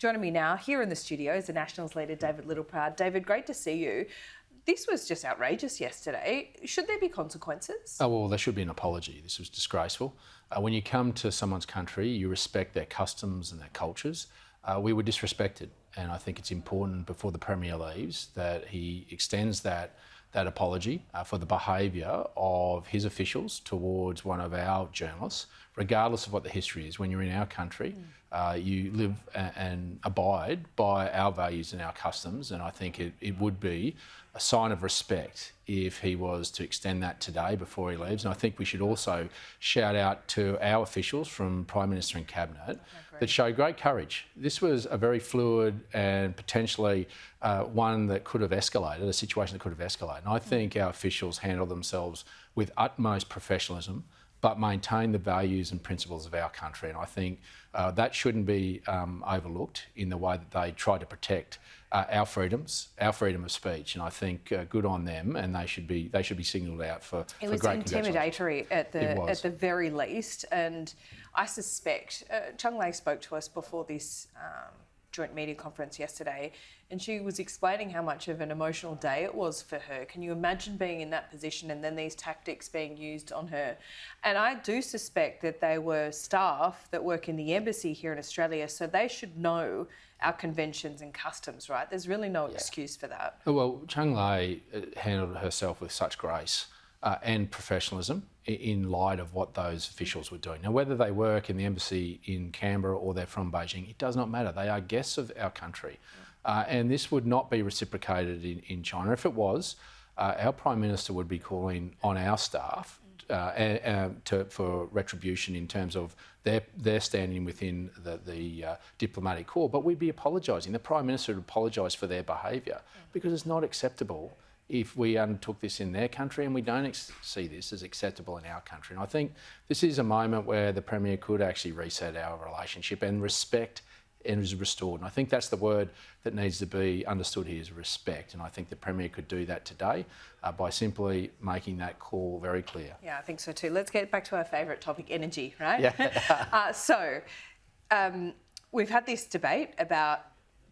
Joining me now here in the studio is the Nationals leader, David Littleproud. David, great to see you. This was just outrageous yesterday. Should there be consequences? Oh, well, there should be an apology. This was disgraceful. When you come to someone's country, you respect their customs and their cultures. We were disrespected, and I think it's important before the Premier leaves that he extends that apology for the behaviour of his officials towards one of our journalists, regardless of what the history is. When you're in our country, you live and abide by our values and our customs, and I think it would be a sign of respect if he was to extend that today before he leaves. And I think we should also shout out to our officials from Prime Minister and Cabinet that show great courage. This was a very fluid and potentially one that could have escalated, a situation that could have escalated. And I think our officials handled themselves with utmost professionalism, but maintain the values and principles of our country. And I think that shouldn't be overlooked in the way that they try to protect our freedoms, our freedom of speech. And I think good on them, and they should be singled out for great congratulations. It was intimidatory at the very least. And I suspect, Chung Lei spoke to us before this joint media conference yesterday, and she was explaining how much of an emotional day it was for her. Can you imagine being in that position and then these tactics being used on her? And I do suspect that they were staff that work in the embassy here in Australia, so they should know our conventions and customs, right? There's really no excuse for that. Well, Chung Lei handled herself with such grace and professionalism in light of what those officials were doing. Now, whether they work in the embassy in Canberra or they're from Beijing, it does not matter. They are guests of our country. And this would not be reciprocated in China. If it was, our Prime Minister would be calling on our staff for retribution in terms of their standing within the diplomatic corps, but we'd be apologising. The Prime Minister would apologise for their behaviour because it's not acceptable if we undertook this in their country, and we don't see this as acceptable in our country. And I think this is a moment where the Premier could actually reset our relationship, and respect is restored. And I think that's the word that needs to be understood here, is respect. And I think the Premier could do that today by simply making that call very clear. Yeah, I think so too. Let's get back to our favourite topic, energy, right? Yeah. We've had this debate about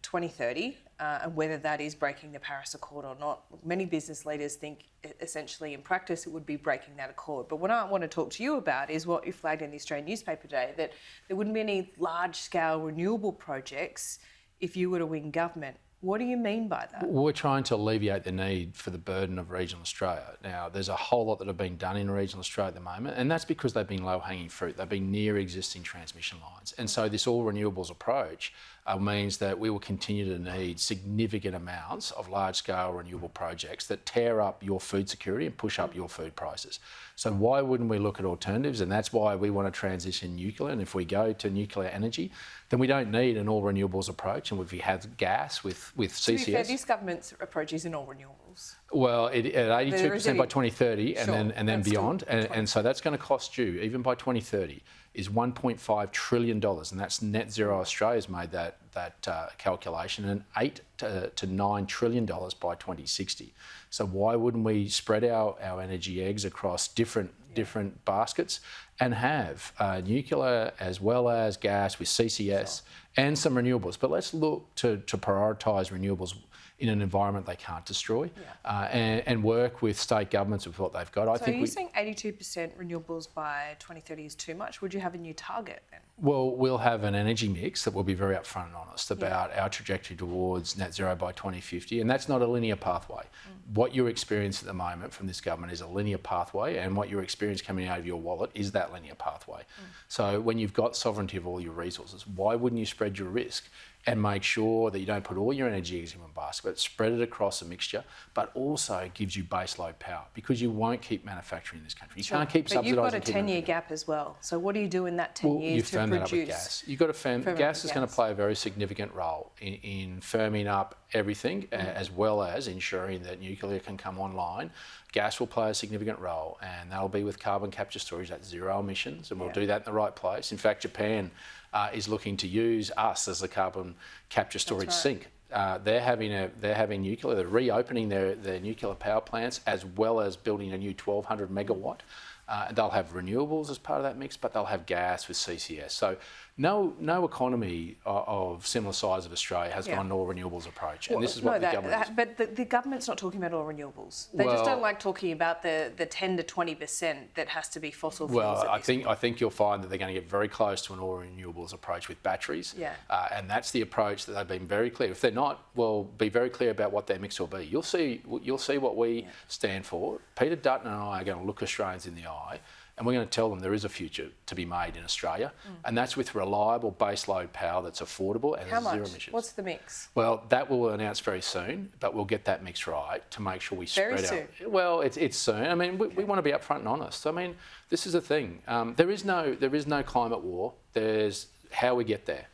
2030 and whether that is breaking the Paris Accord or not. Many business leaders think essentially in practice it would be breaking that accord. But what I want to talk to you about is what you flagged in the Australian newspaper today, that there wouldn't be any large-scale renewable projects if you were to win government. What do you mean by that? We're trying to alleviate the need for the burden of regional Australia. Now, there's a whole lot that have been done in regional Australia at the moment, and that's because they've been low-hanging fruit. They've been near existing transmission lines. And so this all renewables approach means that we will continue to need significant amounts of large-scale renewable projects that tear up your food security and push up your food prices. So why wouldn't we look at alternatives? And that's why we want to transition nuclear. And if we go to nuclear energy, then we don't need an all renewables approach. And if we have gas with CCS... To be fair, this government's approach isn't all renewables. Well, at 82% by 2030 and then beyond. And so that's going to cost you, even by 2030, is $1.5 trillion. And that's Net Zero Australia's made that calculation, and $8 to $9 trillion by 2060. So why wouldn't we spread our energy eggs across different baskets and have nuclear as well as gas with CCS and some renewables? But let's look to prioritise renewables in an environment they can't destroy, and work with state governments with what they've got. Are you saying 82% renewables by 2030 is too much? Would you have a new target then? Well, we'll have an energy mix that will be very upfront and honest about our trajectory towards net zero by 2050, and that's not a linear pathway. What you experience at the moment from this government is a linear pathway, and what you experience coming out of your wallet is that linear pathway. So when you've got sovereignty of all your resources, why wouldn't you spread your risk and make sure that you don't put all your energy eggs in one basket, but spread it across a mixture, but also gives you base load power, because you won't keep manufacturing in this country. You can't keep subsidising. But you've got a 10-year gap as well. So what do you do in that 10 years to produce? That up with gas. You've got to firm gas is going to play a very significant role in firming up everything, as well as ensuring that nuclear can come online. Gas will play a significant role, and that'll be with carbon capture storage. That's zero emissions, and we'll do that in the right place. In fact, Japan is looking to use us as the carbon capture storage sink. They're having nuclear. They're reopening their nuclear power plants, as well as building a new 1,200 megawatt. They'll have renewables as part of that mix, but they'll have gas with CCS. So No economy of similar size of Australia has gone to all renewables approach, and this is what the government is. But the government's not talking about all renewables. They just don't like talking about the 10 to 20% that has to be fossil fuels. Well, I think you'll find that they're going to get very close to an all renewables approach with batteries. Yeah. And that's the approach that they've been very clear. If they're not, well, be very clear about what their mix will be. You'll see what we stand for. Peter Dutton and I are going to look Australians in the eye, and we're going to tell them there is a future to be made in Australia, and that's with reliable baseload power that's affordable and zero emissions. What's the mix? Well, that we'll announce very soon, but we'll get that mix right to make sure we spread out. Very soon. Well, it's soon. I mean, we want to be upfront and honest. I mean, this is the thing. There is no climate war. There's how we get there.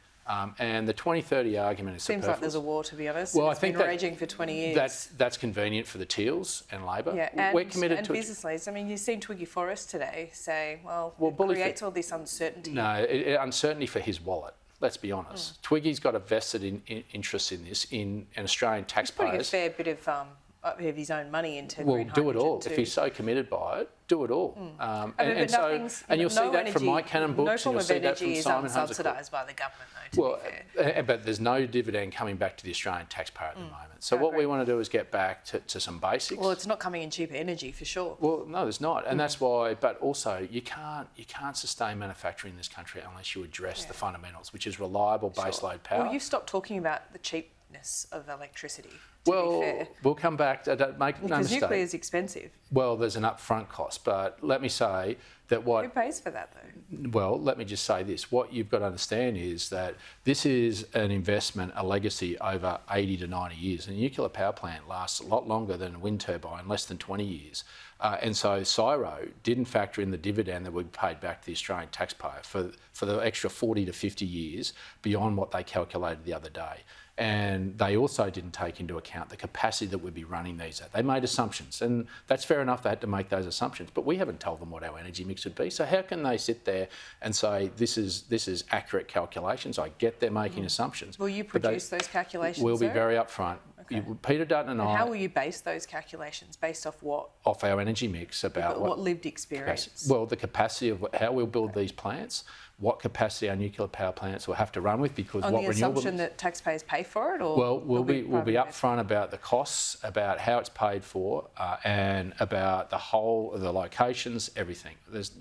And the 2030 argument is seems like there's a war, to be honest. Well, it's been raging for 20 years. That's convenient for the Teals and Labor. Yeah, and, we're committed to business leaders. I mean, you've seen Twiggy Forrest today say, well it creates all this uncertainty. No, uncertainty for his wallet. Let's be honest. Twiggy's got a vested interest in this, in an Australian taxpayers. He's putting a fair bit of his own money into green hydrogen. Well, do it all. If he's so committed by it, do it all. And you'll see that from Mike Cannon books, and you'll see that from Simon Hunter. Subsidised by the government, though, to be fair. But there's no dividend coming back to the Australian taxpayer at the moment. So what we want to do is get back to some basics. Well, it's not coming in cheaper energy, for sure. Well, no, there's not. And that's why, but also you can't sustain manufacturing in this country unless you address the fundamentals, which is reliable baseload power. Well, you've stopped talking about the cheapness of electricity. We'll come back to that. Because nuclear is expensive. Well, there's an upfront cost, but let me say that who pays for that, though? Well, let me just say this. What you've got to understand is that this is an investment, a legacy over 80 to 90 years. And a nuclear power plant lasts a lot longer than a wind turbine, less than 20 years. And so CSIRO didn't factor in the dividend that we paid back to the Australian taxpayer for the extra 40 to 50 years beyond what they calculated the other day. And they also didn't take into account the capacity that we'd be running these at. They made assumptions, and that's fair enough. They had to make those assumptions, but we haven't told them what our energy mix would be. So how can they sit there and say this is accurate calculations? I get they're making assumptions. Will you produce those calculations? We'll be very upfront. Okay. Peter Dutton and I. How will you base those calculations? Based off what? Off our energy mix, about what lived experience. Well, the capacity of how we'll build these plants. What capacity our nuclear power plants will have to run with, because on the assumption that taxpayers pay for it, or well, we'll be upfront about the costs, about how it's paid for, and about the locations, everything.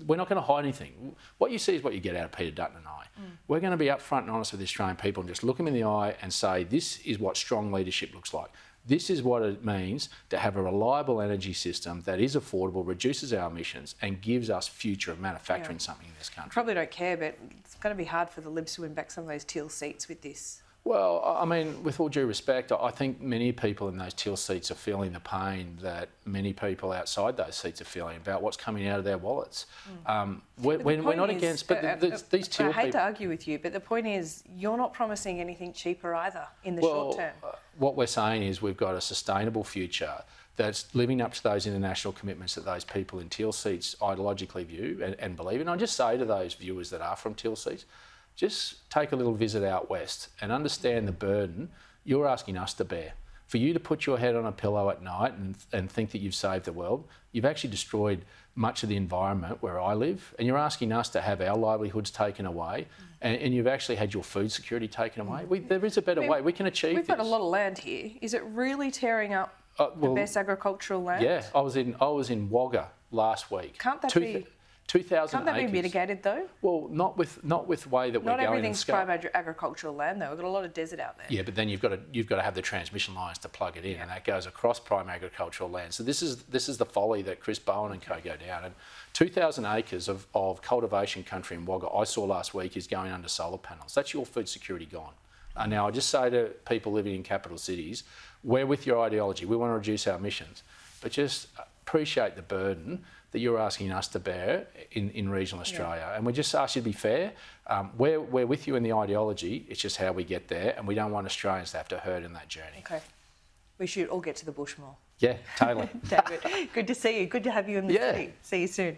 We're not going to hide anything. What you see is what you get out of Peter Dutton and I. We're going to be upfront and honest with the Australian people and just look them in the eye and say this is what strong leadership looks like. This is what it means to have a reliable energy system that is affordable, reduces our emissions, and gives us future of manufacturing something in this country. Probably don't care, but it's going to be hard for the Libs to win back some of those Teal seats with this. Well, I mean, with all due respect, I think many people in those Teal seats are feeling the pain that many people outside those seats are feeling about what's coming out of their wallets. We're not against, but these Teal people... I hate to argue with you, but the point is you're not promising anything cheaper either in the short term. What we're saying is we've got a sustainable future that's living up to those international commitments that those people in Teal seats ideologically view and believe in. I just say to those viewers that are from Teal seats, just take a little visit out west and understand the burden you're asking us to bear. For you to put your head on a pillow at night and think that you've saved the world, you've actually destroyed much of the environment where I live, and you're asking us to have our livelihoods taken away, and you've actually had your food security taken away. There is a better way. We can achieve this. We've got a lot of land here. Is it really tearing up the best agricultural land? Yeah, I was in Wagga last week. Can't that be... 2,000 Can't that acres. be mitigated though? Well, not with the way that we're going. Not everything's prime agricultural land though. We've got a lot of desert out there. Yeah, but then you've got to have the transmission lines to plug it in, and that goes across prime agricultural land. So this is the folly that Chris Bowen and co go down. And 2,000 acres of cultivation country in Wagga I saw last week is going under solar panels. That's your food security gone. Now I just say to people living in capital cities, we're with your ideology. We want to reduce our emissions, but just appreciate the burden that you're asking us to bear in regional Australia. And we just ask you to be fair. We're with you in the ideology. It's just how we get there, and we don't want Australians to have to hurt in that journey. Okay. We should all get to the bush more. Yeah, totally. David, good to see you. Good to have you in the city. See you soon.